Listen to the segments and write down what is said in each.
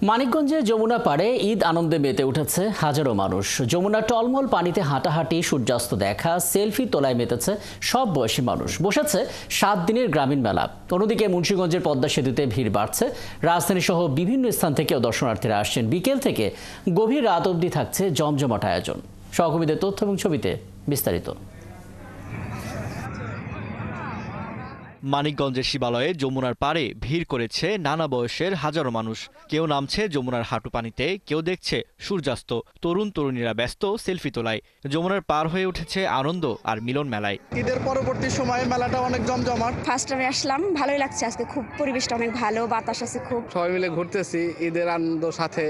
মানিকগঞ্জে যমুনা পাড়ে ঈদ আনন্দে মেতে উঠেছে হাজারো মানুষ। যমুনা টলমল পানিতে হাঁটাহাঁটি, সূর্যাস্ত দেখা, সেলফি তোলায় মেতেছে সব বয়সী মানুষ। বসেছে 7 দিনের গ্রামীণ মেলা। অন্যদিকে মুন্সিগঞ্জের পদ্মা সেতুতে ভিড় বাড়ছে। রাজধানী সহ বিভিন্ন স্থান থেকেও দর্শনার্থীরা আসছেন। বিকেল থেকে গভীর রাত অবধি থাকছে জমজমাট আয়োজন। সহকর্মীদের তথ্য এবং ছবিতে বিস্তারিত। মানিকগঞ্জের শিবালয়ে যমুনার পাড়ে ভিড় করেছে নানা বয়সের হাজারো মানুষ। কেউ নামছে যমুনার হাঁটু পানিতে, কেউ দেখছে সূর্যাস্ত। তরুণ তরুণীরা ব্যস্ত সেলফি তোলায়। যমুনার পার হয়ে উঠেছে আনন্দ আর মিলন মেলায়। ঈদের পরবর্তী সময়ে মেলাটা অনেক জমজমাট। ফার্স্ট টাইমে আসলাম, ভালোই লাগছে। আজকে খুব পরিবেশটা অনেক ভালো, বাতাস আছে খুব। সবাই মিলে ঘুরতেছি ঈদের আনন্দ সাথে।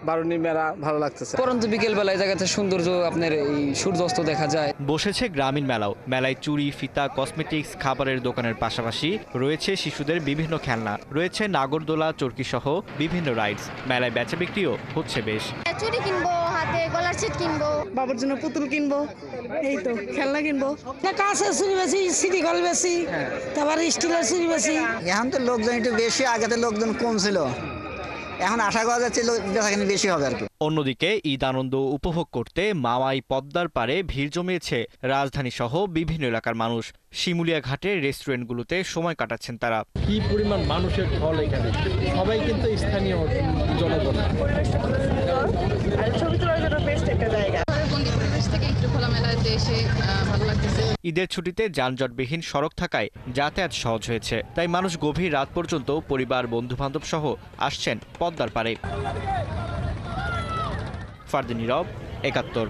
বারুণী মেলা ভালো লাগতেছে। পরন্তু বিকেল বেলায় জায়গাতে সৌন্দর্য আপনার এই সূর্যাস্ত দেখা যায়। বসেছে গ্রামীণ মেলাও। মেলায় চুড়ি, ফিতা, কসমেটিক্স, খাবারের দোকানের পাশাপাশি রয়েছে শিশুদের বিভিন্ন খেলনা, রয়েছে নাগরদোলা, চরকি সহ বিভিন্ন রাইডস। মেলায় বেচা বিক্রিও হচ্ছে বেশ। চুড়ি কিনবো, হাতে গলার সেট কিনবো, বাবার জন্য পুতুল কিনবো, এই তো খেলনা কিনবো। কাঁচের চুড়ি বেশি, সিটি কল বেশি, তারপর স্টিলের চুড়ি বেশি। এখন তো লোকজন একটু বেশি, আগে তো লোকজন কম ছিল। এখন আশা করা যাচ্ছে বেচাকেনি বেশি হবে আর কি। অন্যদিকে ঈদ আনন্দ উপভোগ করতে মাওয়াই পদ্মার পাড়ে ভিড় জমিয়েছে রাজধানী সহ বিভিন্ন এলাকার মানুষ। শিমুলিয়া ঘাটের রেস্টুরেন্টগুলোতে সময় কাটাচ্ছেন তারা। কি পরিমাণ মানুষের ঢল এখানে, সবাই কিন্তু স্থানীয় জনগণ। ছবি তোলার জন্য বেস্ট একটা জায়গা। ঈদের ছুটিতে যানজটবিহীন সড়ক থাকায় যাতায়াত সহজ হয়েছে। তাই মানুষ গভীর রাত পর্যন্ত পরিবার, বন্ধুবান্ধব সহ আসছেন পদ্মার পাড়ে। ফারদিন নীরব, ৭১।